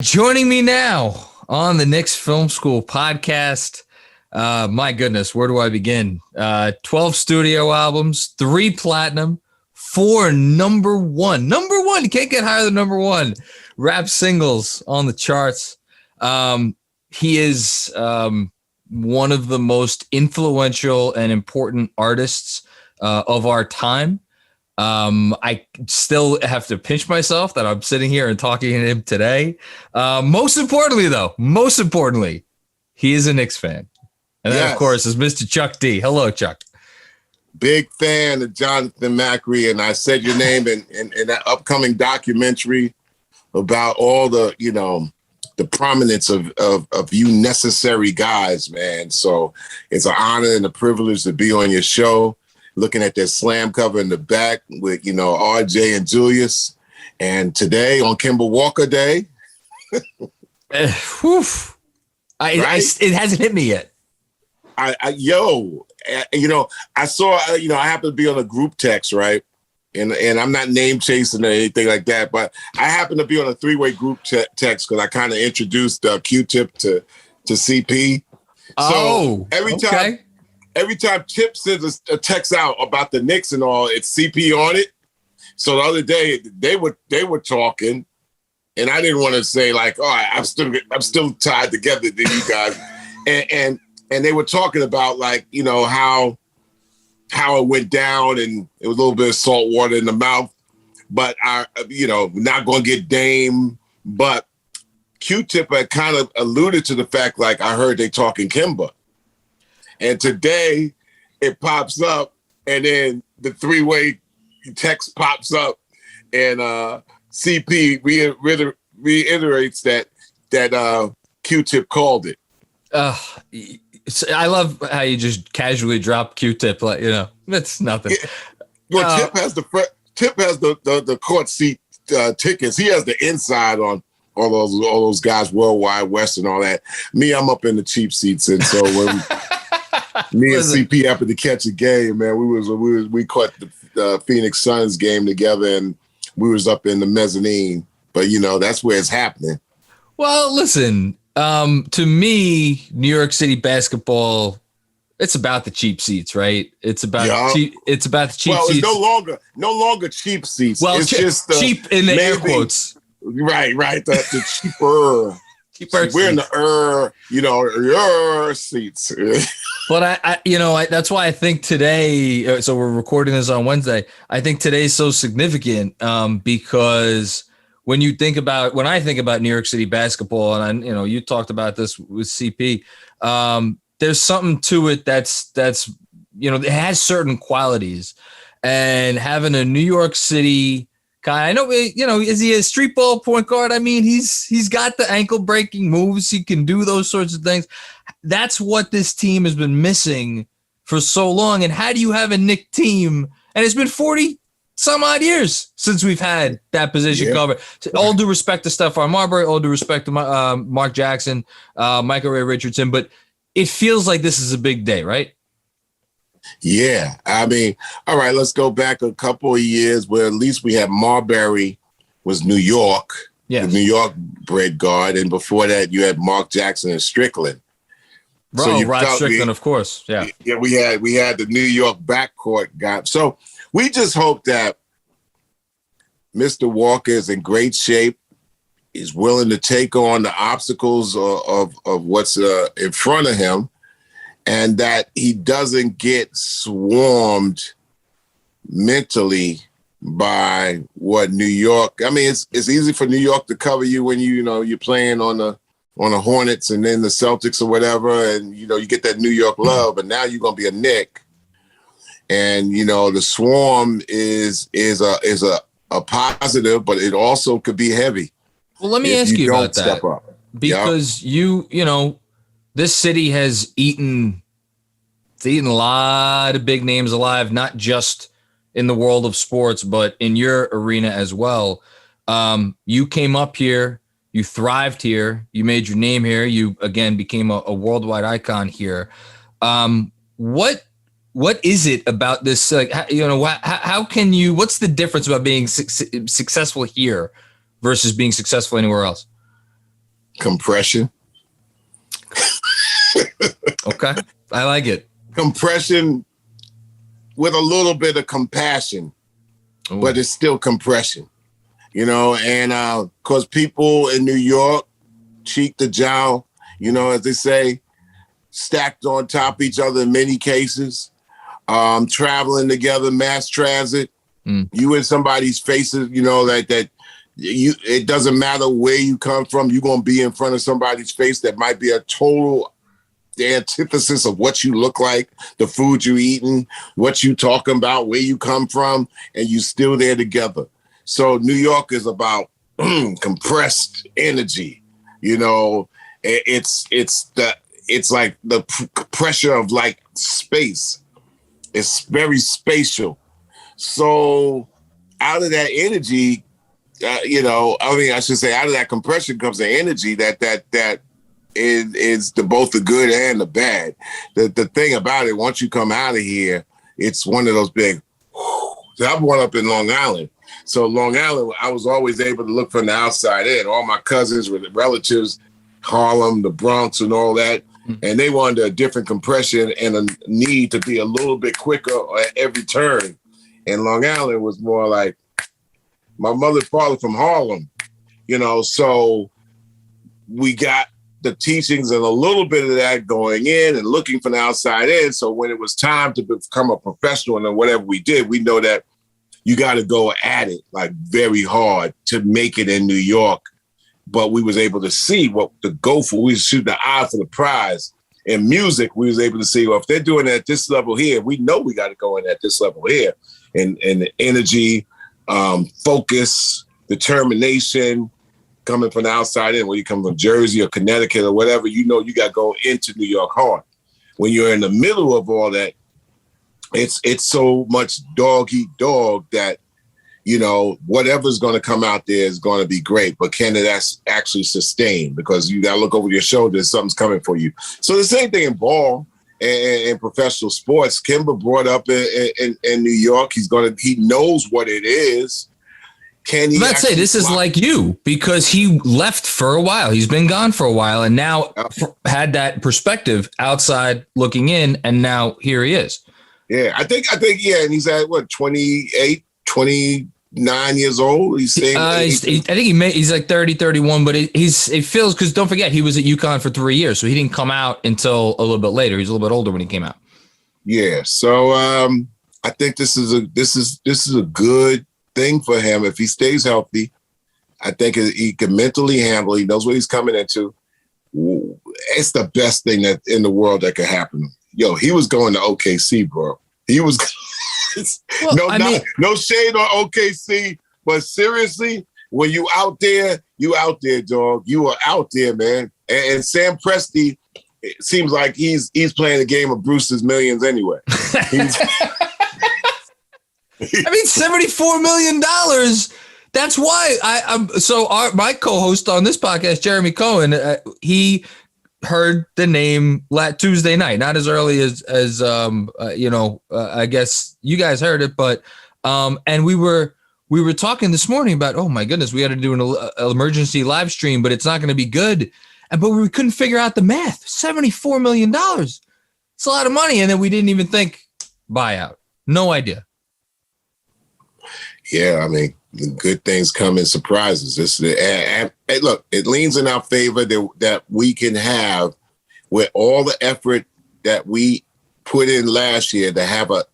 Joining me now on the Knicks Film School Podcast. My goodness, where do I begin? 12 studio albums, 3 platinum, 4 number one. Number one, you can't get higher than number one. Rap singles on the charts. He is one of the most influential and important artists of our time. I still have to pinch myself that I'm sitting here and talking to him today. Most importantly, he is a Knicks fan. And that, of course, is Mr. Chuck D. Hello, Chuck. Big fan of Jonathan Macri, and I said your name in that upcoming documentary about all the, the prominence of you necessary guys, man. So it's an honor and a privilege to be on your show. Looking at that slam cover in the back with, RJ and Julius. And today on Kemba Walker Day. It hasn't hit me yet. I saw, I happen to be on a group text, right? And I'm not name chasing or anything like that, but I happen to be on a 3-way group text because I kind of introduced Q-Tip to CP. So every time Tip sends a text out about the Knicks and all, it's CP on it. So the other day they were talking, and I didn't want to say like, oh, I'm still tied together to you guys, and they were talking about like how it went down, and it was a little bit of salt water in the mouth, but not going to get Dame, but Q-Tip had kind of alluded to the fact like I heard they talking Kemba. And today it pops up, and then the 3-way text pops up, and CP reiterates that Q-Tip called it. I love how you just casually drop Q-Tip, like that's nothing. Well, Tip has the court seat tickets. He has the inside on all those guys, Worldwide West and all that. Me, I'm up in the cheap seats, and so when me and CP happened to catch a game, man. We caught the Phoenix Suns game together, and we was up in the mezzanine. But that's where it's happening. Well, listen, to me, New York City basketball, it's about the cheap seats, right? It's about cheap. It's about the cheap seats. It's no longer cheap seats. Well, it's just cheap in the air quotes. Right. The cheaper. We're in the seats. But I that's why I think today, so we're recording this on Wednesday, I think today's so significant because when I think about New York City basketball, and you talked about this with CP, there's something to it that's it has certain qualities, and having a New York City guy, I know, is he a street ball point guard? I mean, he's got the ankle breaking moves. He can do those sorts of things. That's what this team has been missing for so long. And how do you have a Knick team? And it's been 40 some odd years since we've had that position covered. So all due respect to Stephon Marbury, all due respect to Mark Jackson, Michael Ray Richardson, but it feels like this is a big day, right? Yeah. I mean, all right, let's go back a couple of years where at least we had Marbury was New York, the New York bred guard. And before that, you had Mark Jackson and Strickland. Rod Strickland, of course. Yeah. Yeah, we had the New York backcourt guy. So we just hope that Mr. Walker is in great shape, is willing to take on the obstacles of what's in front of him, and that he doesn't get swarmed mentally by what New York. I mean, it's easy for New York to cover you when you're playing on the Hornets and then the Celtics or whatever, and you get that New York love. But now you're gonna be a Knick, and the swarm is a positive, but it also could be heavy. Well, let me ask you about that, because this city has eaten a lot of big names alive, not just in the world of sports, but in your arena as well. You came up here, you thrived here, you made your name here, you again became a worldwide icon here. What is it about this? Like, how can you? What's the difference about being successful here versus being successful anywhere else? Compression. Okay. I like it. Compression with a little bit of compassion, but it's still compression, and because people in New York, cheek to jowl, as they say, stacked on top of each other in many cases, traveling together, mass transit, you in somebody's faces, it doesn't matter where you come from, you're going to be in front of somebody's face that might be a total the antithesis of what you look like, the food you eating, what you talking about, where you come from, and you still there together. So New York is about compressed energy. It's like the pressure of like space. It's very spatial. So out of that energy, I should say out of that compression comes the energy that is both the good and the bad. The thing about it, once you come out of here, it's one of those big. So I'm one up in Long Island. So Long Island, I was always able to look from the outside in. All my cousins were relatives, Harlem, the Bronx, and all that. And they wanted a different compression and a need to be a little bit quicker at every turn. And Long Island was more like my mother and father from Harlem, so we got the teachings and a little bit of that going in and looking from the outside in. So when it was time to become a professional and whatever we did, we know that you got to go at it like very hard to make it in New York. But we was able to see what to go for. We shoot the eye for the prize. In music, we was able to see, well, if they're doing it at this level here, we know we got to go in at this level here. And the energy, focus, determination, coming from the outside in, where you come from Jersey or Connecticut or whatever, you got to go into New York hard. When you're in the middle of all that, it's so much dog eat dog that, whatever's going to come out there is going to be great, but can it actually sustain? Because you got to look over your shoulder and something's coming for you. So the same thing in ball and professional sports. Kemba brought up in New York. He knows what it is. Can he? Let's say this is like you, because he left for a while. He's been gone for a while and now had that perspective outside looking in. And now here he is. Yeah, I think, yeah. And he's at 28, 29 years old. He's saying, I think he's like 30, 31, but it feels, because don't forget, he was at UConn for 3 years. So he didn't come out until a little bit later. He's a little bit older when he came out. Yeah. So I think this is a good thing for him. If he stays healthy, I think he can mentally handle. He knows what he's coming into. It's the best thing that in the world that could happen. Yo, he was going to OKC, bro. He was. Well, no shade on OKC, but seriously, when you out there, dog. You are out there, man. And Sam Presti, it seems like he's playing a game of Brewster's Millions anyway. $74 million. That's why my co-host on this podcast, Jeremy Cohen, he heard the name Tuesday night, not as early as I guess you guys heard it, but and we were talking this morning about, oh my goodness, we had to do an emergency live stream, but it's not going to be good, but we couldn't figure out the math. $74 million, it's a lot of money, and then we didn't even think buyout. No idea. Yeah, I mean, good things come in surprises. Look, it leans in our favor that we can have, with all the effort that we put in last year, to have a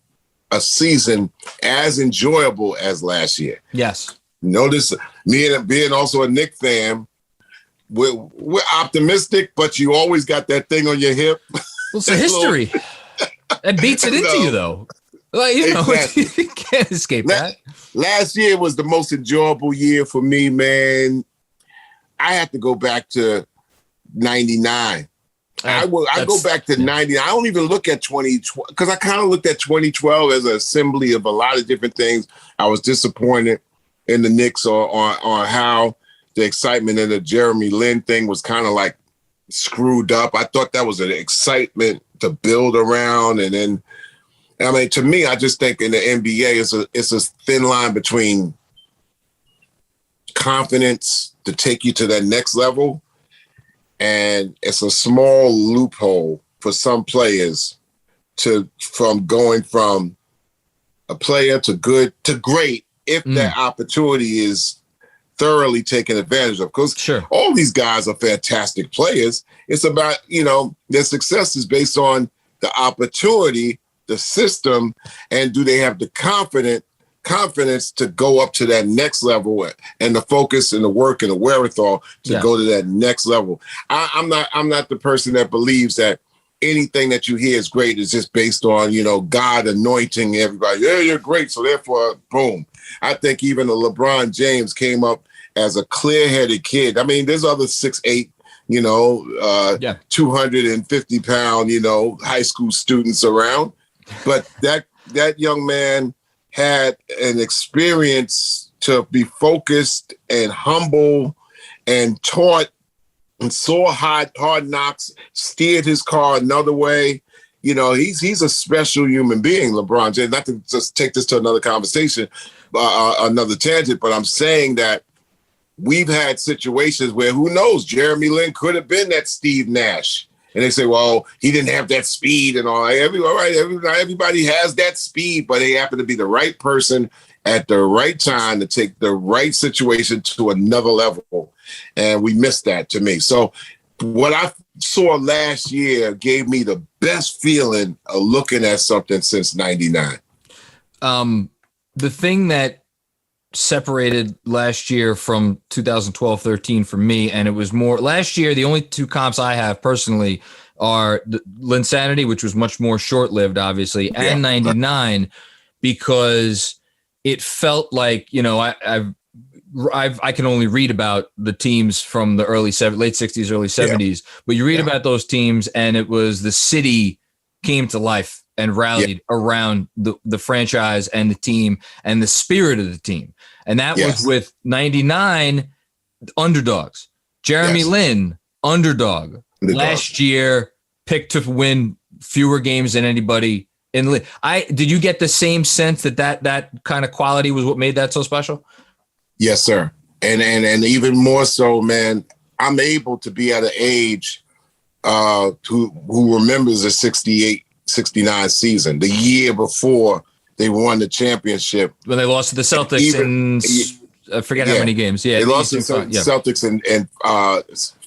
season as enjoyable as last year. Yes. Notice me and being also a Knicks fan, we're optimistic, but you always got that thing on your hip. Well, it's a history. That beats it into you, though. Like, exactly. You can't escape that. Last year was the most enjoyable year for me, man. I have to go back to 99. I go back to 90. I don't even look at 2012, because I kind of looked at 2012 as an assembly of a lot of different things. I was disappointed in the Knicks on how the excitement in the Jeremy Lin thing was kind of like screwed up. I thought that was an excitement to build around, and then, I mean, to me, I just think in the NBA, it's a thin line between confidence to take you to that next level and it's a small loophole for some players from going from a player to good to great if that opportunity is thoroughly taken advantage of. Because all these guys are fantastic players. It's about, their success is based on the opportunity, the system, and do they have the confidence to go up to that next level, and the focus and the work and the wherewithal to go to that next level. I'm not the person that believes that anything that you hear is great is just based on, God anointing everybody. Yeah, you're great. So therefore, boom. I think even a LeBron James came up as a clear-headed kid. I mean, there's other 6'8", 250-pound, high school students around. But that young man had an experience to be focused and humble and taught and saw hard knocks, steered his car another way. He's a special human being, LeBron James. Not to just take this to another conversation, another tangent, but I'm saying that we've had situations where, who knows, Jeremy Lin could have been that Steve Nash. And they say, well, he didn't have that speed and all. Everybody has that speed, but they happen to be the right person at the right time to take the right situation to another level. And we missed that, to me. So what I saw last year gave me the best feeling of looking at something since 99. The thing that separated last year from 2012-13 for me, and it was more last year, the only two comps I have personally are the Linsanity, which was much more short-lived, obviously, and 99, because it felt like, I can only read about the teams from the late 60s, early 70s, but you read about those teams, and it was the city came to life and rallied around the franchise and the team and the spirit of the team. And that was with 99 underdogs. Jeremy Lin, underdog. Last year, picked to win fewer games than anybody in the league. Did you get the same sense that kind of quality was what made that so special? Yes, sir. And even more so, man, I'm able to be at an age who remembers the 68-69 season, the year before they won the championship. When they lost to the Celtics I forget how many games. Yeah, they lost to the Celtics in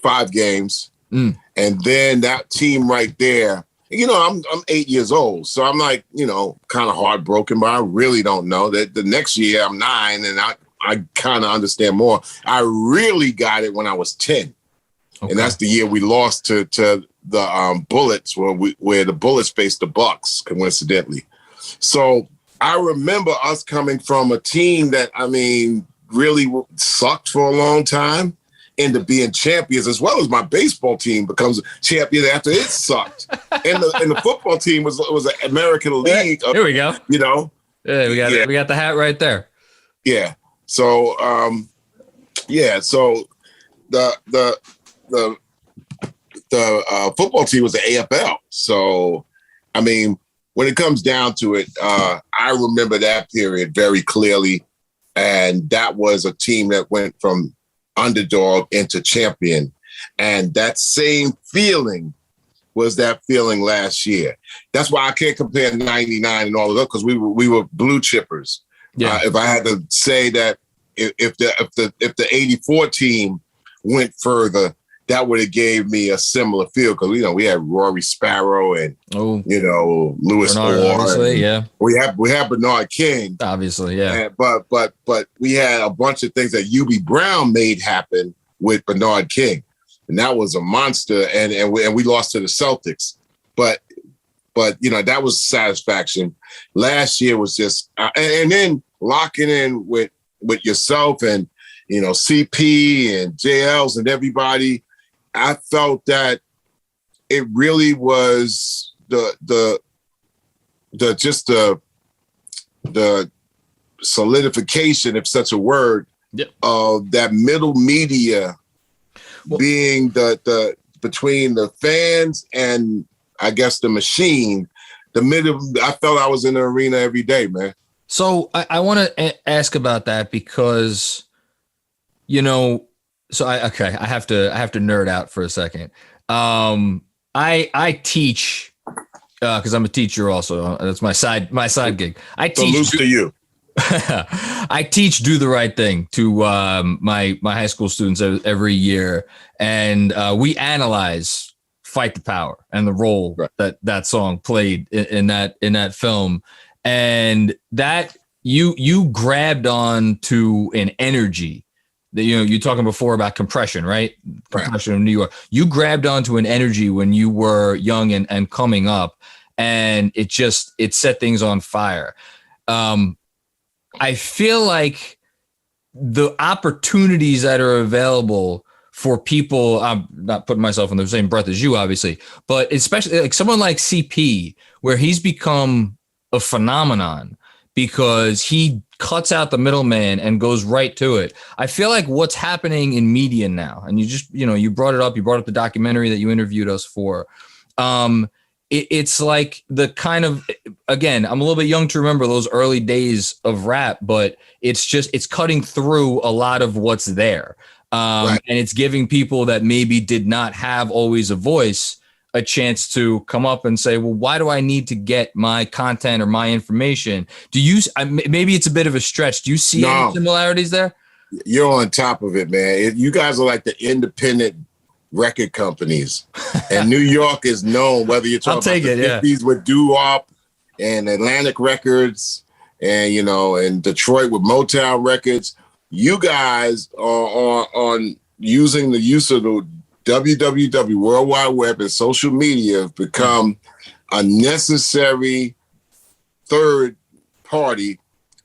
5 games. And then that team right there, I'm 8 years old. So I'm like, kind of heartbroken, but I really don't know. That the next year I'm 9 and I kind of understand more. I really got it when I was 10. Okay. And that's the year we lost to the Bullets, where the Bullets faced the Bucks, coincidentally. So I remember us coming from a team that, really sucked for a long time into being champions, as well as my baseball team becomes champion after it sucked. and the football team was an American League. Here we go. We got the hat right there. Yeah. So so the football team was the AFL. So when it comes down to it, I remember that period very clearly. And that was a team that went from underdog into champion. And that same feeling was that feeling last year. That's why I can't compare 99 and all of that, because we were blue chippers. Yeah. If I had to say that if the 84 team went further, that would have gave me a similar feel, because we had Rory Sparrow and Lewis Orr. We had Bernard King, obviously, and, but we had a bunch of things that Hubie Brown made happen with Bernard King, and that was a monster. And we lost to the Celtics, but that was satisfaction. Last year was just and then locking in with yourself and CP and JLs and everybody. I felt that it really was the solidification, if such a word, of that middle media being the between the fans and I guess the machine. The middle, I felt I was in the arena every day, man. So I want to ask about that, because So I have to nerd out for a second. I teach because I'm a teacher also. That's my side gig. I teach. Salute to you. I teach Do the Right Thing to my high school students every year, and we analyze Fight the Power and the role that song played in that film, and that you grabbed on to an energy that you're talking before about compression, right? Compression in New York. You grabbed onto an energy when you were young and coming up, and it set things on fire. I feel like the opportunities that are available for people, I'm not putting myself in the same breath as you, obviously, but especially like someone like CP, where he's become a phenomenon because he cuts out the middleman and goes right to it. I feel like what's happening in media now, and you brought it up, you brought up the documentary that you interviewed us for. It's like the kind of, again, I'm a little bit young to remember those early days of rap, but it's cutting through a lot of what's there. And it's giving people that maybe did not have always a voice a chance to come up and say, well, why do I need to get my content or my information? Maybe it's a bit of a stretch. Do you see any similarities there? You're on top of it, man. You guys are like the independent record companies, and New York is known, whether you're talking about the 50s with Doo-Wop and Atlantic Records, and and Detroit with Motown Records. You guys are on using the use of the www, World Wide Web, and social media have become a necessary third party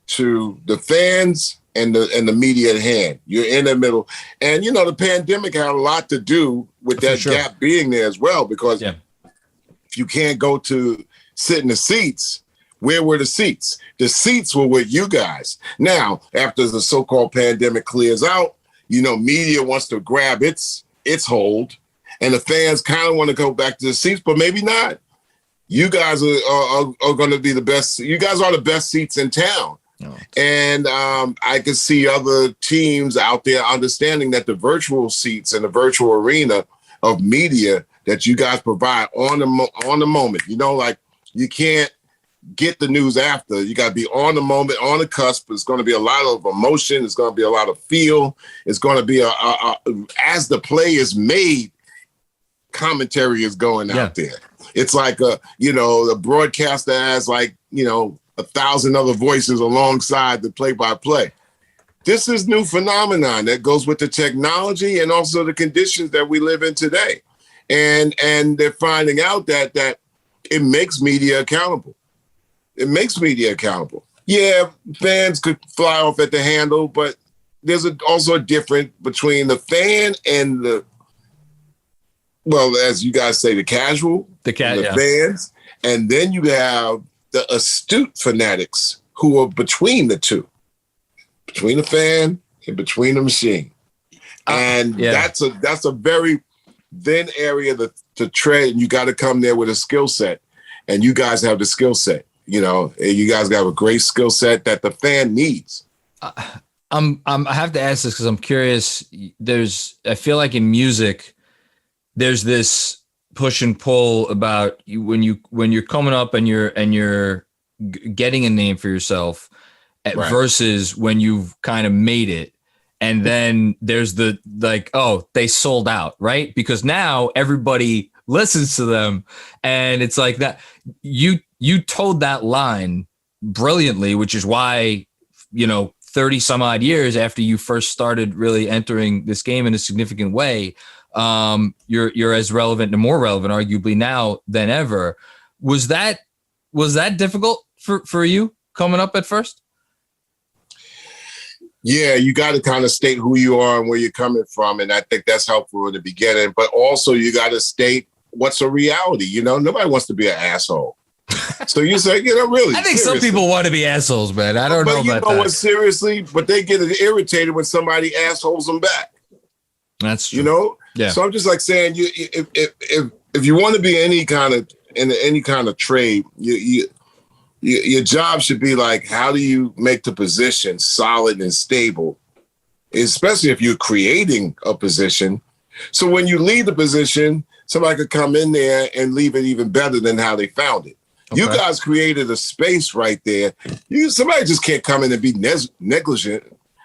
to the fans and the media at hand. You're in the middle. And, the pandemic had a lot to do with that gap being there as well, because if you can't go to sit in the seats, where were the seats? The seats were with you guys. Now, after the so-called pandemic clears out, media wants to grab its hold, and the fans kind of want to go back to the seats, but maybe not. You guys are going to be the best. You guys are the best seats in town. Oh. And I can see other teams out there understanding that the virtual seats and the virtual arena of media that you guys provide on the moment, like you can't get the news after. You got to be on the moment, on the cusp. It's going to be a lot of emotion. It's going to be a lot of feel. It's going to be as the play is made, commentary is going out there. It's like the broadcaster has 1,000 other voices alongside the play-by-play. This is new phenomenon that goes with the technology and also the conditions that we live in today. And they're finding out that it makes media accountable. It makes media accountable. Yeah, fans could fly off at the handle, but there's also a difference between the fan and as you guys say, the casual, the fans. And then you have the astute fanatics who are between the two, between the fan and between the machine. And that's a very thin area to tread. And you got to come there with a skill set. And you guys have the skill set. You guys have a great skill set that the fan needs. I have to ask this because I'm curious. I feel like in music, there's this push and pull about when you're coming up and you're getting a name for yourself versus when you've kind of made it. And then there's they sold out, right? Because now everybody listens to them. And it's like that. You told that line brilliantly, which is why, 30 some odd years after you first started really entering this game in a significant way, you're as relevant and more relevant, arguably now than ever. Was that difficult for you coming up at first? Yeah, you got to kind of state who you are and where you're coming from. And I think that's helpful in the beginning, but also you got to state what's a reality. Nobody wants to be an asshole. So you say, really. I think seriously. Some people want to be assholes, man. I don't know about that. What, seriously, but they get irritated when somebody assholes them back. That's true. Yeah. So I'm just saying, if you want to be any kind of trade, your job should be how do you make the position solid and stable especially if you're creating a position. So when you leave the position, somebody could come in there and leave it even better than how they found it. Okay. You guys created a space right there. Somebody just can't come in and be negligent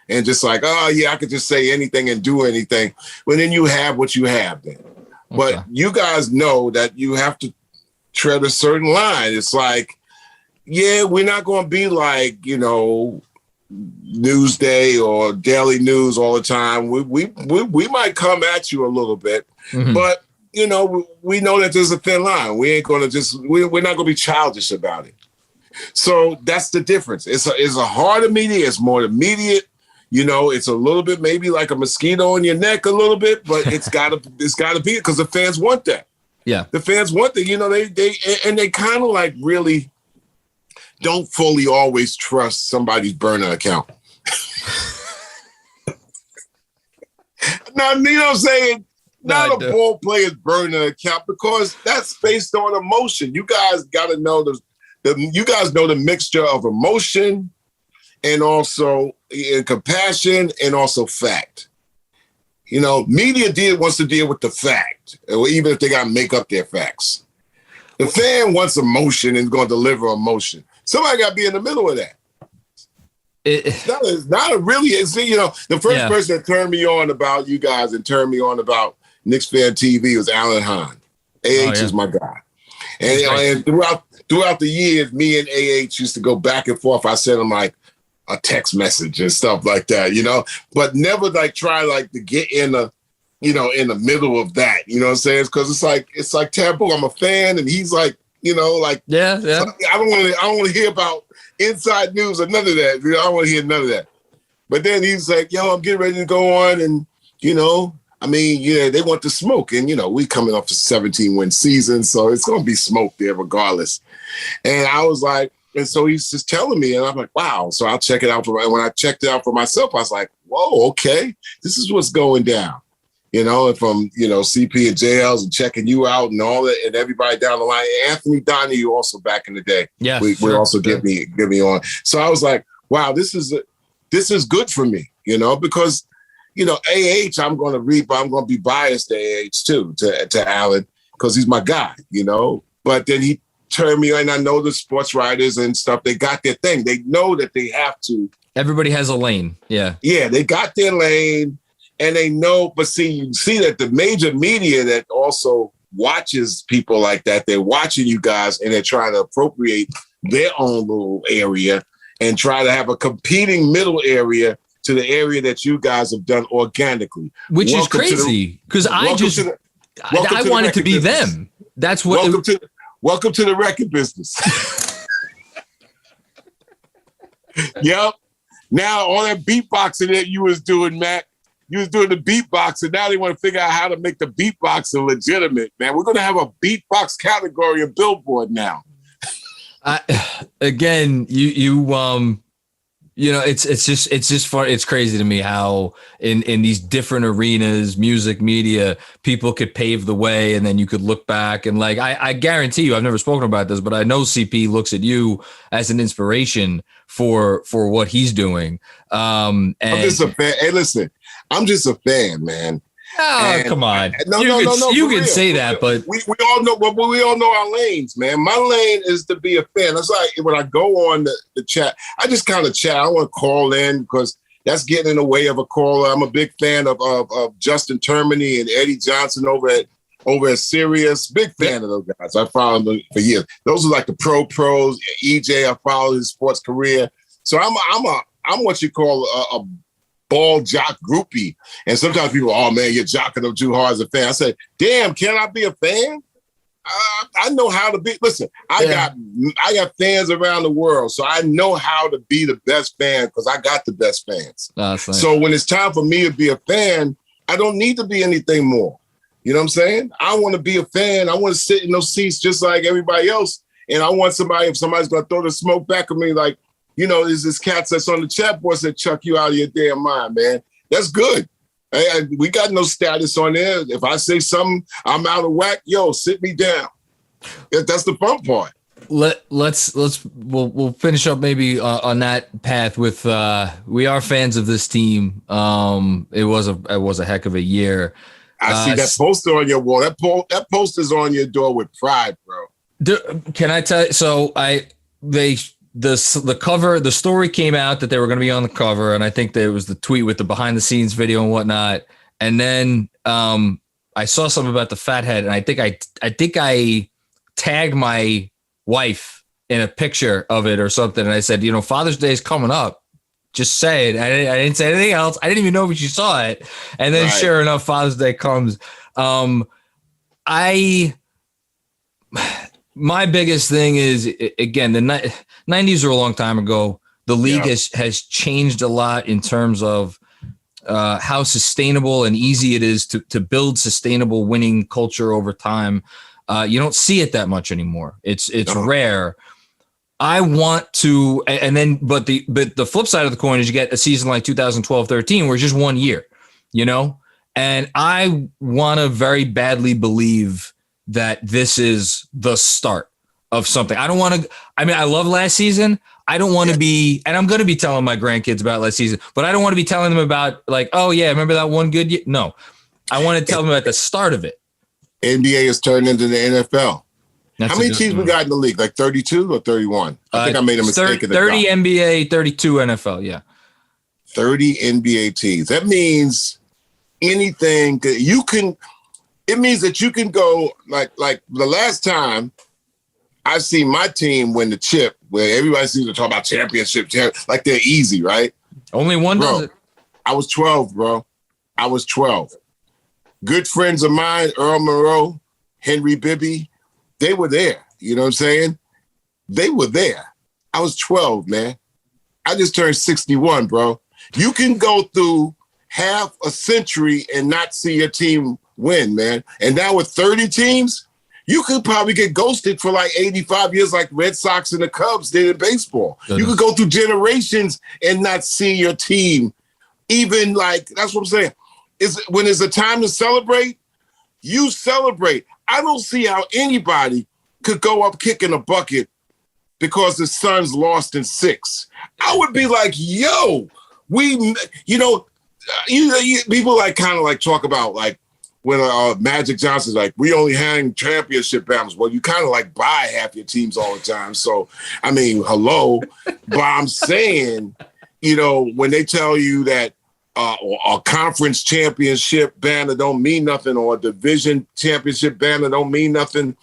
and just like, oh, yeah, I could just say anything and do anything. Well, then you have what you have then. Okay. But you guys know that you have to tread a certain line. It's like, yeah, we're not going to be like, Newsday or Daily News all the time. We might come at you a little bit, but we know that there's a thin line. We ain't going to we're not going to be childish about it. So that's the difference. It's a harder media. It's more immediate. It's a little bit maybe like a mosquito on your neck a little bit, but it's gotta be because the fans want that. Yeah, the fans want that. They kind of like really don't fully always trust somebody's burner account. Now, you know what I'm saying? Not a ball player's burner account because that's based on emotion. You guys got to know you guys know the mixture of emotion and also compassion and also fact. Media wants to deal with the fact, even if they got to make up their facts. The fan wants emotion and is going to deliver emotion. Somebody got to be in the middle of that. It's not a really, the first person that turned me on about you guys and turned me on about Knicks Fan TV was Alan Hahn. is my guy. And throughout the years, me and used to go back and forth. I sent him like a text message and stuff like that, but never like try like to get in the, in the middle of that, you know what I'm saying? Because it's like taboo. I'm a fan, and he's like, yeah. I don't want to hear about inside news or none of that. I don't want to hear none of that. But then he's like, yo, I'm getting ready to go on, and they want the smoke, and we coming off a 17-win season, so it's gonna be smoke there regardless. And I was like, and so he's just telling me, and I'm like, wow. So I'll check it out. When I checked it out for myself, I was like, whoa, okay, this is what's going down. And from, CP and JLs and checking you out and all that, and everybody down the line. Anthony Donahue also back in the day. Yeah, we also get me on. So I was like, wow, this is good for me, because, I'm going to read, but I'm going to be biased to too, to Alan, because he's my guy, But then he turned me on. I know the sports writers and stuff, they got their thing. They know that they have to. Everybody has a lane. Yeah. Yeah, they got their lane. And they know, but you see that the major media that also watches people like that, they're watching you guys and they're trying to appropriate their own little area and try to have a competing middle area to the area that you guys have done organically. Which is crazy, because I want it to be them. That's what. Welcome to the record business. Yep. Now all that beatboxing that you was doing, Mac. You was doing the beatbox, and now they want to figure out how to make the beatboxing legitimate, man. We're going to have a beatbox category of Billboard now. Again, it's just fun. It's crazy to me how in these different arenas, music, media, people could pave the way, and then you could look back and like, I guarantee you, I've never spoken about this, but I know CP looks at you as an inspiration for what he's doing. And I'm just a fan. Hey, listen. I'm just a fan, man. Oh, come on. You can say that, but we all know. But we all know our lanes, man. My lane is to be a fan. That's like when I go on the chat, I just kind of chat. I don't want to call in because that's getting in the way of a caller. I'm a big fan of Justin Termini and Eddie Johnson over at Sirius. Big fan of those guys. I followed them for years. Those are like the pros. EJ, I followed his sports career. So I'm what you call a ball jock groupie. And sometimes people, oh man, you're jocking them too hard as a fan. I say, damn, can I be a fan? I know how to be. Listen, I got fans around the world, so I know how to be the best fan because I got the best fans. So when it's time for me to be a fan, I don't need to be anything more. You know what I'm saying? I want to be a fan. I want to sit in those seats just like everybody else. And I want if somebody's going to throw the smoke back at me, like, there's this cat that's on the chat board that chuck you out of your damn mind, man. That's good. We got no status on there. If I say something, I'm out of whack, yo, sit me down. That's the fun part. We'll finish up maybe on that path with we are fans of this team. It was a heck of a year. I see that poster on your wall. That poster's on your door with pride, bro. Can I tell you? So the cover, the story came out that they were going to be on the cover, and I think there was the tweet with the behind the scenes video and whatnot. And then I saw something about the fat head, and I think I tagged my wife in a picture of it or something, and I said, Father's Day is coming up. Just say it. I didn't say anything else. I didn't even know if you saw it. And then sure enough, Father's Day comes. My biggest thing is, again, the 90s are a long time ago. The league has changed a lot in terms of how sustainable and easy it is to build sustainable winning culture over time. You don't see it that much anymore. It's rare. I want to, but the flip side of the coin is you get a season like 2012-13 where it's just 1 year, and I want to very badly believe that this is the start of something. I love last season. I don't want to be, and I'm going to be telling my grandkids about last season, but I don't want to be telling them about like, oh yeah, remember that one good year? No, I want to tell them at the start of it. NBA is turned into the NFL. How many teams we got in the league? Like 32 or 31? I think I made a mistake. 30 NBA, 32 NFL. Yeah. 30 NBA teams. That means anything that you can, it means that you can go like the last time I've seen my team win the chip where everybody seems to talk about championship, like they're easy, right? Only one does it. I was 12, bro. I was 12. Good friends of mine, Earl Monroe, Henry Bibby, they were there. You know what I'm saying? They were there. I was 12, man. I just turned 61, bro. You can go through half a century and not see your team win, man. And now with 30 teams, you could probably get ghosted for like 85 years like Red Sox and the Cubs did in baseball. Goodness. You could go through generations and not see your team. Even like, that's what I'm saying. When it's a time to celebrate, you celebrate. I don't see how anybody could go up kicking a bucket because the Suns lost in 6. I would be like, yo, people like kind of like talk about like when Magic Johnson's like, we only hang championship banners. Well, you kind of like buy half your teams all the time. So, I mean, hello. But I'm saying, when they tell you that a conference championship banner don't mean nothing or a division championship banner don't mean nothing,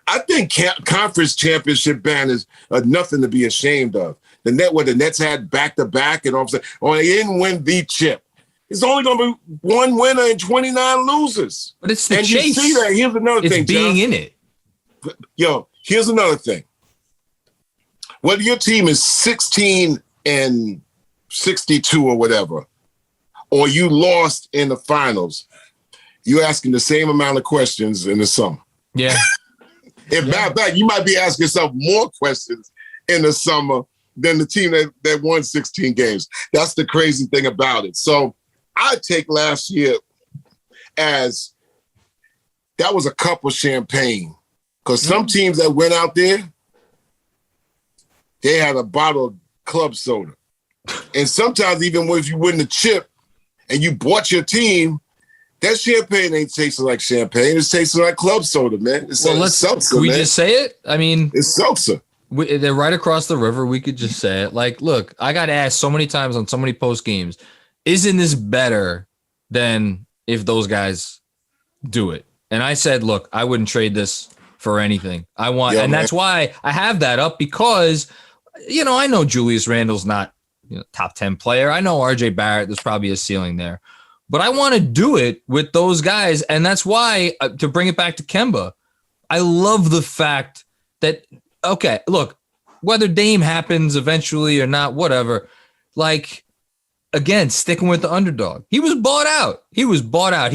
I think conference championship banners are nothing to be ashamed of. The Nets had back-to-back and all I'm saying, they didn't win the chip. It's only going to be one winner and 29 losers. But it's the chase. You see that. Here's another thing, It's being John. in it. Yo, here's another thing. Whether your team is 16 and 62 or whatever, or you lost in the finals, you're asking the same amount of questions in the summer. Yeah. Matter of fact, you might be asking yourself more questions in the summer than the team that won 16 games. That's the crazy thing about it. So I take last year as that was a cup of champagne. Because some teams that went out there, they had a bottle of club soda. And sometimes even if you win the chip and you bought your team, that champagne ain't tasting like champagne. It's tasting like club soda, man. It's seltzer, can we man. just say it? I mean, it's seltzer. They're right across the river. We could just say it. Like, look, I got asked so many times on so many post games, isn't this better than if those guys do it? And I said, look, I wouldn't trade this for anything. That's why I have that up because, I know Julius Randle's not top 10 player. I know RJ Barrett, there's probably a ceiling there. But I want to do it with those guys. And that's why, to bring it back to Kemba, I love the fact that, okay, look, whether Dame happens eventually or not, whatever, like, again, sticking with the underdog. He was bought out. He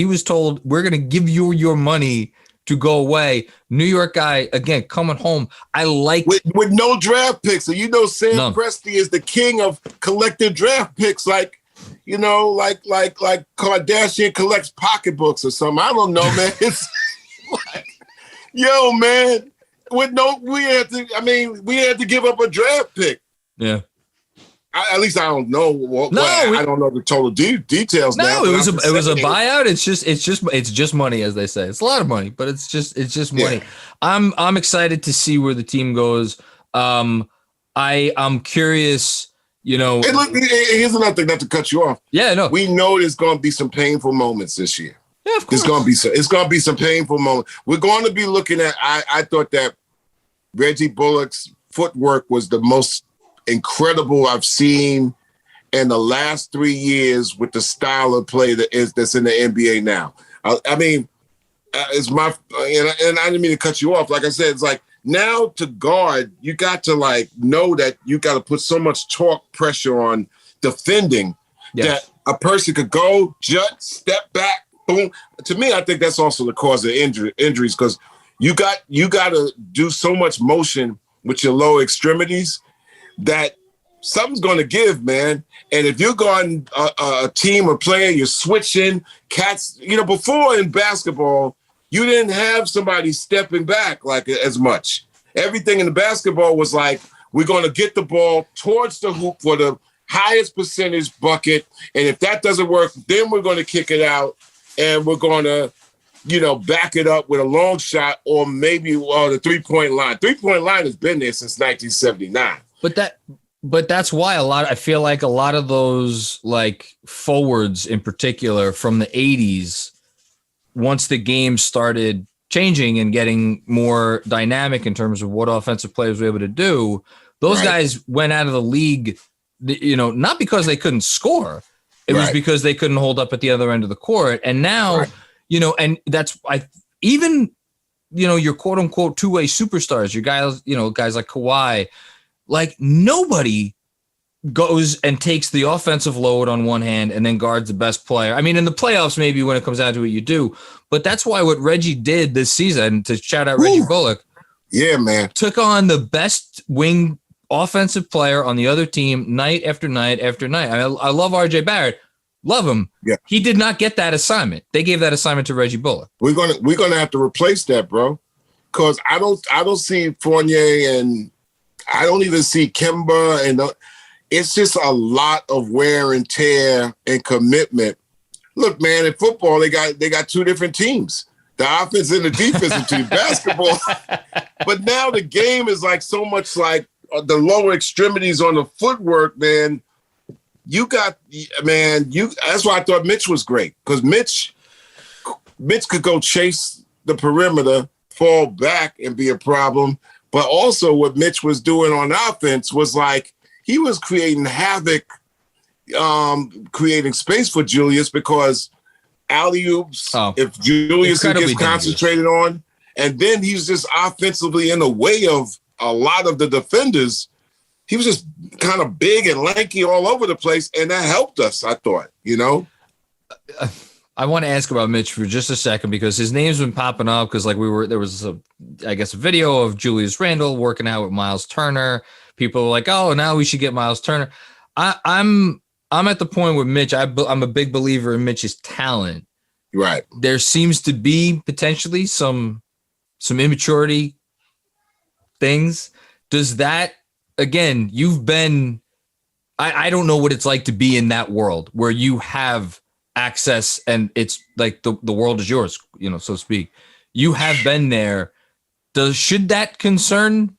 was told, we're going to give you your money to go away. New York guy, again, coming home. I like with no draft picks. So Sam Presti is the king of collecting draft picks, like Kardashian collects pocketbooks or something. I don't know, man. It's like, yo, man, we had to. I mean, we had to give up a draft pick. Yeah. At least I don't know. I don't know the total details. No, now, it was a buyout. It's just money, as they say. It's a lot of money, but it's just money. Yeah. I'm excited to see where the team goes. I'm curious. You know, hey, look, here's another thing. Not to cut you off. Yeah, no. We know there's going to be some painful moments this year. Yeah, of course. It's going to be some painful moments. We're going to be looking at. I thought that Reggie Bullock's footwork was the most incredible I've seen in the last 3 years with the style of play that's in the NBA now. I mean, it's my and I didn't mean to cut you off. Like I said, it's like now to guard, you got to like know that you got to put so much torque pressure on defending that a person could go jut, step back, boom. To me, I think that's also the cause of injuries because you got to do so much motion with your lower extremities that something's going to give, man. And if you're going a team or player, you're switching cats. You know, before in basketball, you didn't have somebody stepping back like as much. Everything in the basketball was like, we're going to get the ball towards the hoop for the highest percentage bucket. And if that doesn't work, then we're going to kick it out and we're going to, back it up with a long shot or maybe the 3-point line. 3-point line has been there since 1979. But that's why I feel like a lot of those like forwards in particular from the 80s, once the game started changing and getting more dynamic in terms of what offensive players were able to do, those guys went out of the league, not because they couldn't score. It was because they couldn't hold up at the other end of the court. And now, and that's even your quote unquote two-way superstars, your guys like Kawhi. Like nobody goes and takes the offensive load on one hand and then guards the best player. I mean, in the playoffs, maybe when it comes down to it, you do. But that's why what Reggie did this season, to shout out Reggie Bullock, man, took on the best wing offensive player on the other team night after night after night. I love RJ Barrett. Love him. Yeah. He did not get that assignment. They gave that assignment to Reggie Bullock. We're gonna have to replace that, bro. Because I don't see Fournier and I don't even see Kemba, and it's just a lot of wear and tear and commitment. Look, man, in football they got two different teams, the offense and the defensive team. Basketball, but now the game is like so much like the lower extremities on the footwork, man. That's why I thought Mitch was great because Mitch could go chase the perimeter, fall back, and be a problem. But also what Mitch was doing on offense was like he was creating havoc, creating space for Julius because alley-oops, if Julius gets concentrated on, and then he's just offensively in the way of a lot of the defenders. He was just kind of big and lanky all over the place, and that helped us, I thought, I want to ask about Mitch for just a second because his name's been popping up because there was a video of Julius Randle working out with Miles Turner. People were like, oh, now we should get Miles Turner. I'm at the point with Mitch. I'm a big believer in Mitch's talent. Right. There seems to be potentially some immaturity things. Does that, again, you've been, I don't know what it's like to be in that world where you have access and it's like the world is yours, so to speak. You have been there. Should that concern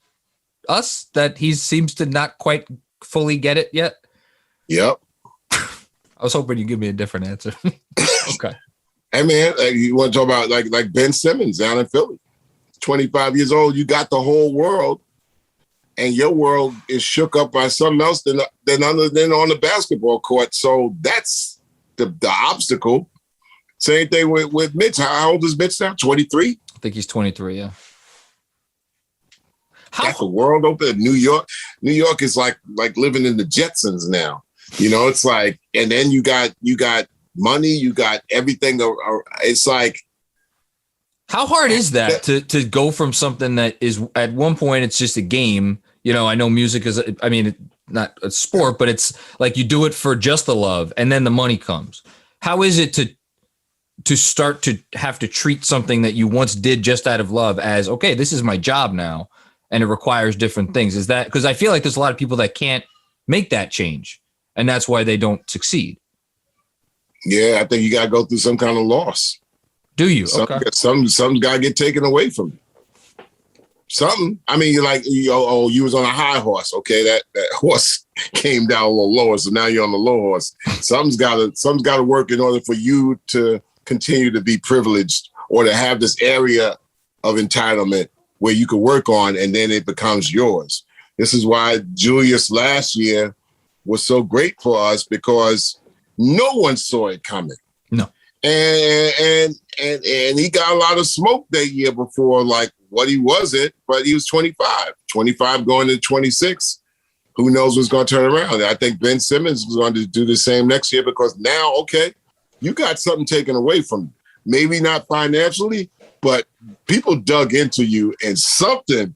us that he seems to not quite fully get it yet? Yep. I was hoping you'd give me a different answer. Okay. Hey man, you want to talk about like Ben Simmons down in Philly, 25 years old. You got the whole world, and your world is shook up by something else than on the basketball court. So that's the obstacle. Same thing with Mitch. How old is Mitch now? 23? I think he's 23, yeah. That's the world open. New York is like living in the Jetsons now. It's like, and then you got money, you got everything. It's like, how hard is that to go from something that is at one point it's just a game. I know music is, not a sport, but it's like you do it for just the love and then the money comes. How is it to start to have to treat something that you once did just out of love as, okay, this is my job now, and it requires different things. Is that, because I feel like there's a lot of people that can't make that change, and that's why they don't succeed. Yeah, I think you got to go through some kind of loss. Do you? Okay. Something's got to get taken away from you. Something. I mean, you're like, you was on a high horse. Okay, that horse came down a little lower, so now you're on the low horse. Something's got to work in order for you to continue to be privileged, or to have this area of entitlement where you can work on, and then it becomes yours. This is why Julius last year was so great for us, because no one saw it coming. No. And he got a lot of smoke that year before, like what he wasn't, but he was 25 going to 26. Who knows what's going to turn around? I think Ben Simmons is going to do the same next year, because now, okay, you got something taken away from you. Maybe not financially, but people dug into you and something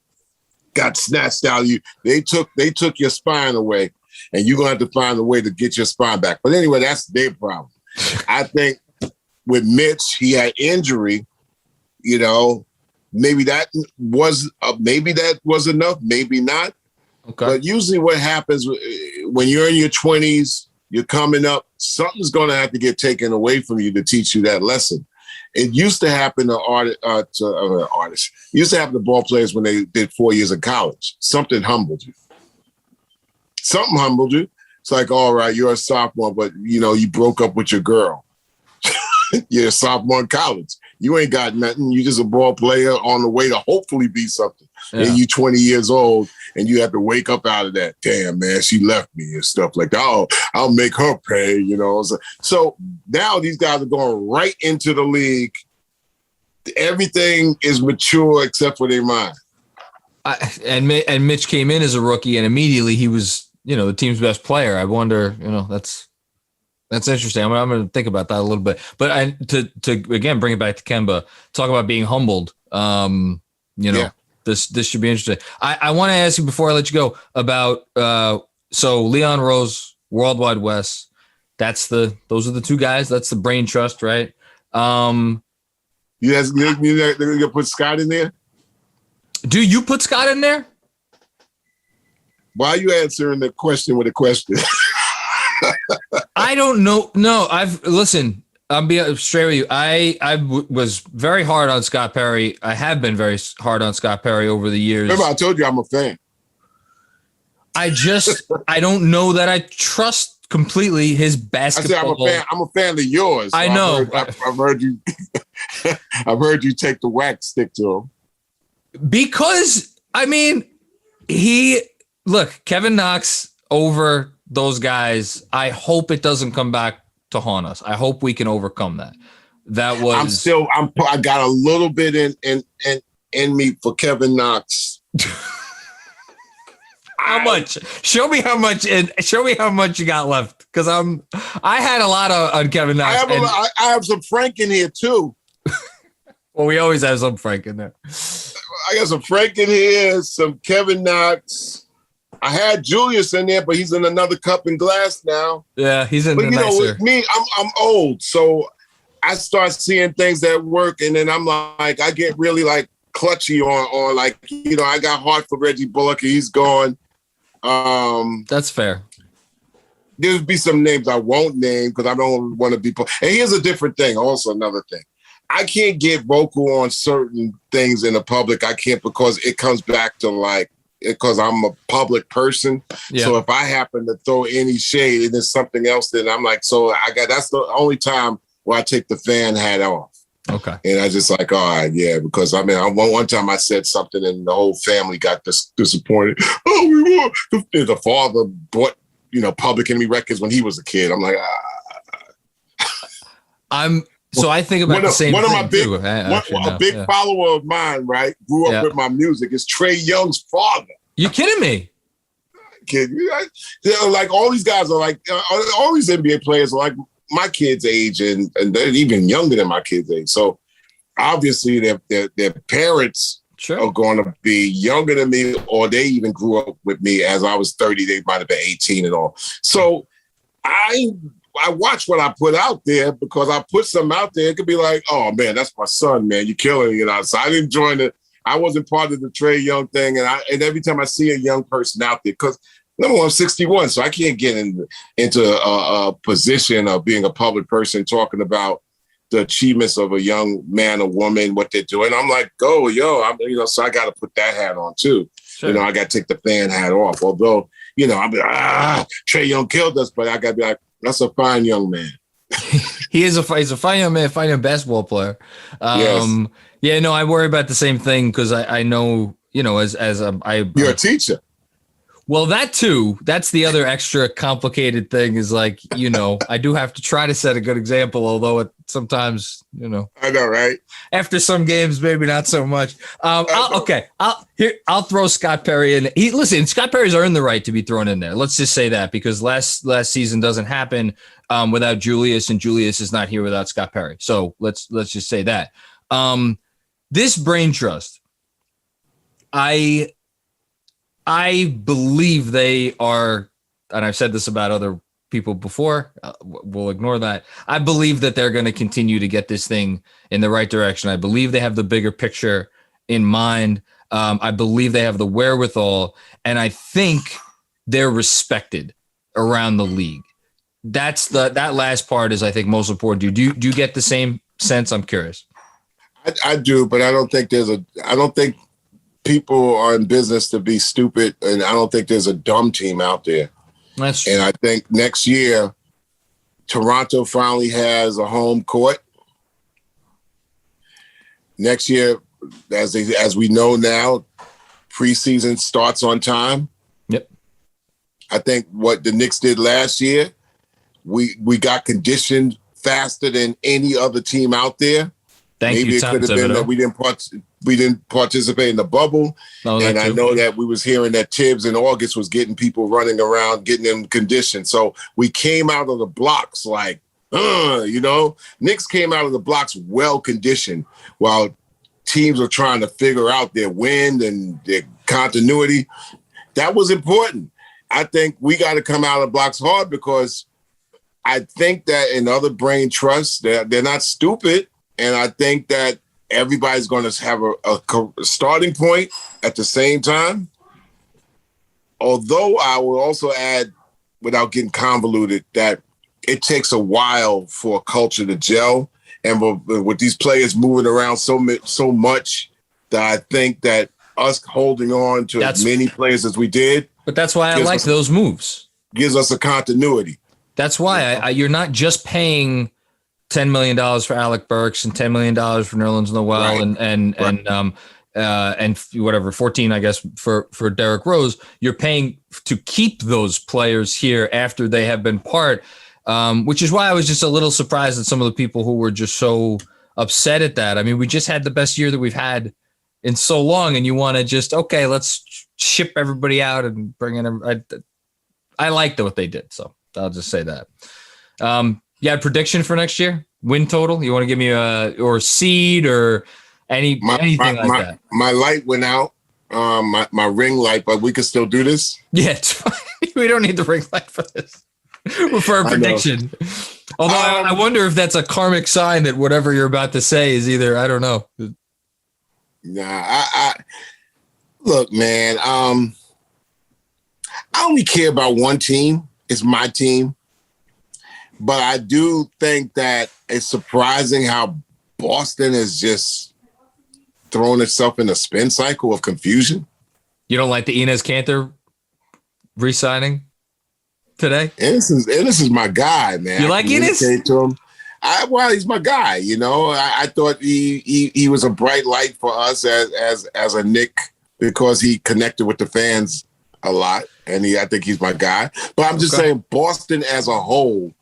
got snatched out of you. They took your spine away, and you're going to have to find a way to get your spine back. But anyway, that's their problem. I think with Mitch, he had injury, maybe that was enough, maybe not. Okay. But usually what happens when you're in your 20s, you're coming up, something's going to have to get taken away from you to teach you that lesson. It used to happen to artists. It used to happen to ball players when they did 4 years of college. Something humbled you. It's like, all right, you're a sophomore, but you broke up with your girl. You're a sophomore in college. You ain't got nothing. You just a ball player on the way to hopefully be something. Yeah. And you 20 years old, and you have to wake up out of that. Damn, man, she left me and stuff like that. Oh, I'll make her pay, So now these guys are going right into the league. Everything is mature except for their mind. And Mitch came in as a rookie, and immediately he was, the team's best player. I wonder, that's interesting. I'm going to think about that a little bit. But to again bring it back to Kemba, talk about being humbled. Yeah. This should be interesting. I want to ask you before I let you go about so Leon Rose, World Wide Wes. Those are the two guys. That's the brain trust, right? You put Scott in there? Do you put Scott in there? Why are you answering the question with a question? I don't know. No, listen. I'll be straight with you. I was very hard on Scott Perry. I have been very hard on Scott Perry over the years. Remember, I told you I'm a fan. I don't know that I trust completely his basketball. I said I'm a fan of yours. So I know. I've heard you. I've heard you take the wax stick to him. Because Kevin Knox over those guys. I hope it doesn't come back to haunt us. I hope we can overcome that. I got a little bit in me for Kevin Knox. How much? Show me how much you got left. Because I had a lot on Kevin Knox. I have some Frank in here too. Well, we always have some Frank in there. I got some Frank in here, some Kevin Knox. I had Julius in there, but he's in another cup and glass now. Yeah, he's in. But with me, I'm old, so I start seeing things that work, and then I'm like, I get really like clutchy on like, I got heart for Reggie Bullock. He's gone. That's fair. There'll be some names I won't name because I don't want to be. And here's a different thing. Also, another thing. I can't get vocal on certain things in the public. I can't, because it comes back to because I'm a public person. Yeah. So if I happen to throw any shade and there's something else, then I'm like, that's the only time where I take the fan hat off. Okay. And I just like, all right, yeah, because one time I said something and the whole family got disappointed. Oh, the father bought, Public Enemy Records when he was a kid. I'm like, So I think about the same thing. A big follower of mine, right, grew up with my music, is Trae Young's father. You kidding me? Like all these guys are like, all these NBA players are like my kids' age, and they're even younger than my kids' age. So obviously their parents are going to be younger than me, or they even grew up with me as I was 30. They might have been 18 and all. So I I watch what I put out there because I put something out there. It could be like, oh man, that's my son, man. You're killing it. So I didn't join it. I wasn't part of the Trae Young thing. And every time I see a young person out there, because number one, I'm 61, so I can't get into a position of being a public person talking about the achievements of a young man or woman, what they're doing. I'm like, so I got to put that hat on too. Sure. I got to take the fan hat off. Although, I'll be like, Trae Young killed us, but I got to be like, that's a fine young man. He's a fine young man, fine young basketball player. Yes. Yeah, no, I worry about the same thing because I know, you're a teacher. Well, that too. That's the other extra complicated thing is like, I do have to try to set a good example, although it sometimes, I know, right? After some games, maybe not so much. I'll throw Scott Perry in. Scott Perry's earned the right to be thrown in there. Let's just say that because last season doesn't happen without Julius, and Julius is not here without Scott Perry. So let's just say that. This brain trust, I believe they are, and I've said this about other people before, we'll ignore that. I believe that they're going to continue to get this thing in the right direction. I believe they have the bigger picture in mind. I believe they have the wherewithal, and I think they're respected around the league. That last part is, I think, most important. Do you get the same sense? I'm curious. I do, but I don't think people are in business to be stupid, and I don't think there's a dumb team out there. That's true. And I think next year, Toronto finally has a home court. Next year, as we know now, preseason starts on time. Yep. I think what the Knicks did last year, we got conditioned faster than any other team out there. Maybe it could have been that we didn't participate in the bubble. And I know that we was hearing that Tibbs in August was getting people running around, getting them conditioned. So we came out of the blocks like, Knicks came out of the blocks well conditioned while teams were trying to figure out their wind and their continuity. That was important. I think we got to come out of the blocks hard because I think that in other brain trusts, they're not stupid. And I think that everybody's going to have a starting point at the same time. Although I will also add, without getting convoluted, that it takes a while for a culture to gel. And with these players moving around so much, that I think that us holding on to as many players as we did. But that's why I like those moves. Gives us a continuity. That's why you're not just paying $10 million for Alec Burks and $10 million for Nerlens Noel and whatever 14, I guess, for Derrick Rose. You're paying to keep those players here after they have been part, which is why I was just a little surprised at some of the people who were just so upset at that. I mean, we just had the best year that we've had in so long, and you want to just, okay, let's ship everybody out and bring in. I liked what they did, so I'll just say that. You had a prediction for next year? Win total? You want to give me or seed or anything like that? My light went out, my ring light, but we can still do this. Yeah, it's fine. We don't need the ring light for this. For a prediction. Although I wonder if that's a karmic sign that whatever you're about to say is either, I don't know. Nah, I look, man. I only care about one team. It's my team. But I do think that it's surprising how Boston has just thrown itself in a spin cycle of confusion. You don't like the Enes Kanter re-signing today? Enes is my guy, man. You like Enes? To him. He's my guy. I thought he was a bright light for us as a Knick because he connected with the fans a lot, and I think he's my guy. But I'm just saying, Boston as a whole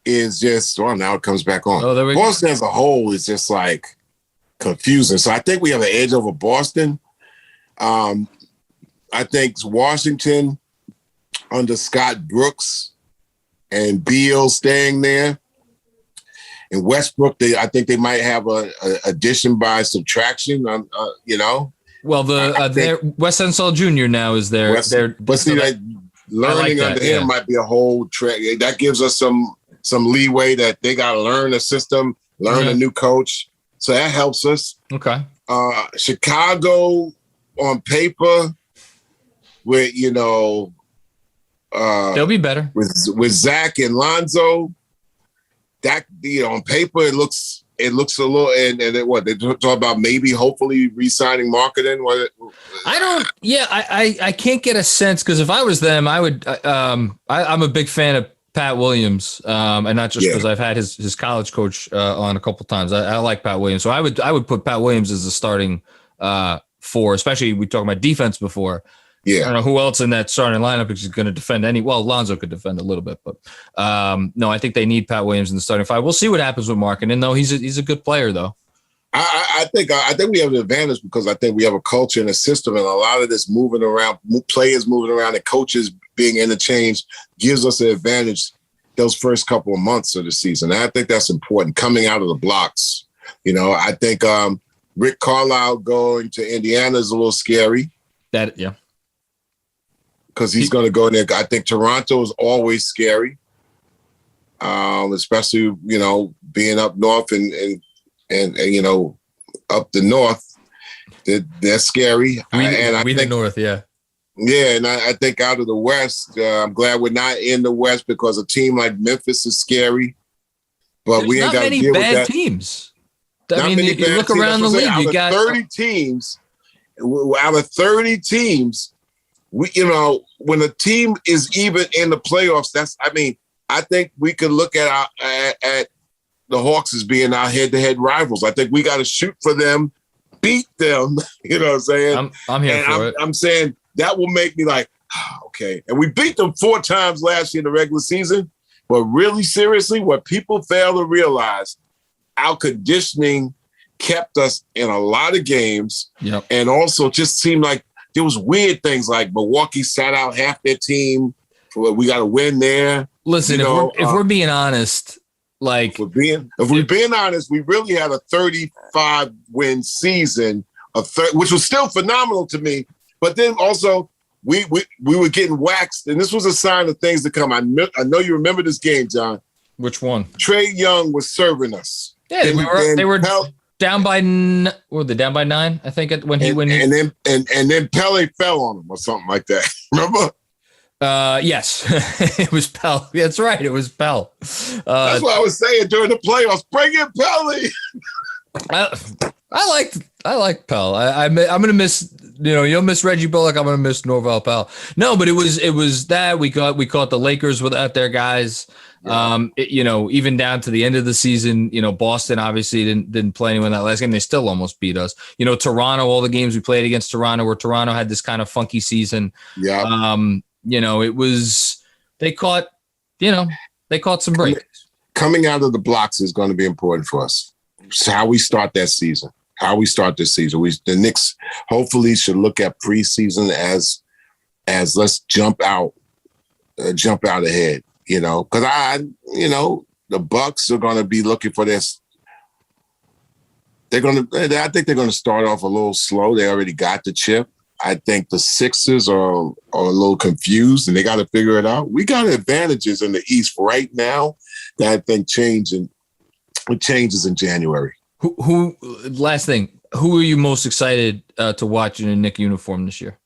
is just, now it comes back on. Oh, there we Boston go. as a whole is just like confusing. So I think we have an edge over Boston. I think Washington under Scott Brooks and Beal staying there. And Westbrook, I think they might have a addition by subtraction. Well, Wes Unseld Jr. now is there. But see, learning under him might be a whole track. That gives us some some leeway that they got to learn the system, learn a new coach. So that helps us. Okay. Chicago on paper with, they'll be better with Zach and Lonzo. That, on paper, it looks a little, and they talk about maybe hopefully re-signing Marketing. I can't get a sense, because if I was them, I would, I'm a big fan of Pat Williams, and not just because I've had his college coach on a couple times. I like Pat Williams, so I would put Pat Williams as the starting four, especially we talked about defense before. Yeah, I don't know who else in that starting lineup is going to defend Lonzo could defend a little bit, but no, I think they need Pat Williams in the starting five. We'll see what happens with Markkanen, though. He's a good player, though. I think we have an advantage because I think we have a culture and a system, and a lot of this moving around, players moving around, and coaches being interchanged gives us an advantage those first couple of months of the season. And I think that's important coming out of the blocks. I think Rick Carlisle going to Indiana is a little scary. Because he's going to go in there. I think Toronto is always scary, especially being up north and up the north. They're scary. I think the north, yeah. Yeah, and I think out of the West, I'm glad we're not in the West, because a team like Memphis is scary. But we ain't got to deal with that. Not many bad teams. You look around the league, you got 30 teams. Out of 30 teams. When a team is even in the playoffs, I think we could look at the Hawks as being our head-to-head rivals. I think we got to shoot for them, beat them. You know what I'm saying? I'm here for it. I'm saying that will make me like, okay. And we beat them 4 times last year in the regular season. But really, seriously, what people fail to realize, our conditioning kept us in a lot of games, and also just seemed like there was weird things like Milwaukee sat out half their team. We got to win there. Listen, if we're being honest, if we're being honest, we really had a 35-win season, which was still phenomenal to me. But then also we were getting waxed, and this was a sign of things to come. I know you remember this game, John. Which one? Trae Young was serving us. Yeah, they were down by 9, I think, when he and then Pele fell on him or something like that. Remember? Yes, it was Pele. That's right, it was Pele. That's what I was saying during the playoffs. Bring in Pele. I like Pele. I'm gonna miss. You'll miss Reggie Bullock. I'm gonna miss Norvel Pelle. No, but it was that we caught the Lakers without their guys. Yeah. Even down to the end of the season, Boston obviously didn't play anyone that last game. They still almost beat us. Toronto, all the games we played against Toronto, where Toronto had this kind of funky season. Yeah. It was they caught some breaks. Coming out of the blocks is going to be important for us. It's how we start that season. How we start this season. The Knicks hopefully should look at preseason as let's jump out ahead. Because the Bucks are going to be looking for this. I think they're going to start off a little slow. They already got the chip. I think the Sixers are a little confused, and they got to figure it out. We got advantages in the East right now that I think changes in January. Who? Last thing. Who are you most excited to watch in a Knick uniform this year?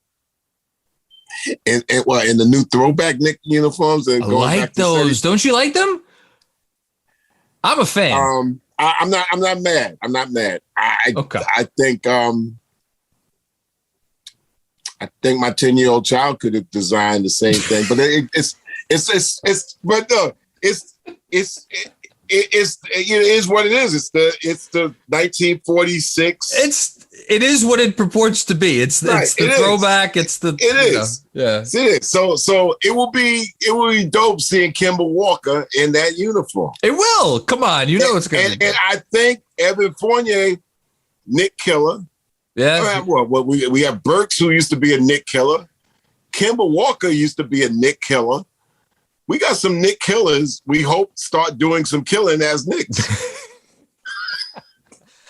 In the new throwback Knick uniforms? And I like those. Don't you like them? I'm a fan. I'm not mad. I'm not mad. I think my 10-year-old child could have designed the same thing, but it is what it is. It's the 1946. It is what it purports to be. It's the throwback. It is. Yeah. It is. So it will be dope seeing Kemba Walker in that uniform. It will. Come on, it's going to be. And I think Evan Fournier, Knick killer. Yeah. We have Burks, who used to be a Knick killer. Kemba Walker used to be a Knick killer. We got some Knick killers. We hope start doing some killing as Knicks.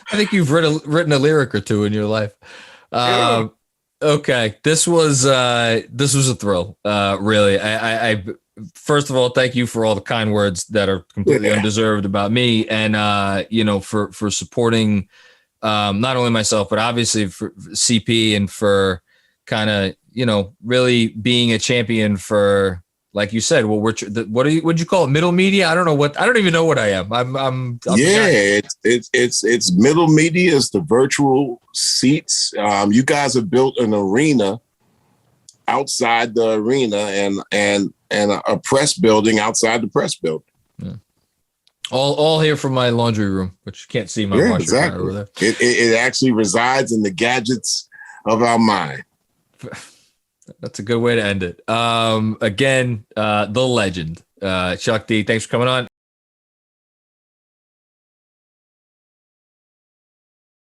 I think you've written a lyric or two in your life. Okay, this was a thrill. Really, first of all, thank you for all the kind words that are completely undeserved about me, and for supporting not only myself but obviously for CP, and for kind of really being a champion for, like you said, well, what'd you call it? Middle media? I don't even know what I am. It's middle media. It's the virtual seats. You guys have built an arena outside the arena, and a press building outside the press building. Yeah. All here from my laundry room, which you can't see my washer exactly. over there. It actually resides in the gadgets of our mind. That's a good way to end it. Again, the legend, Chuck D. Thanks for coming on.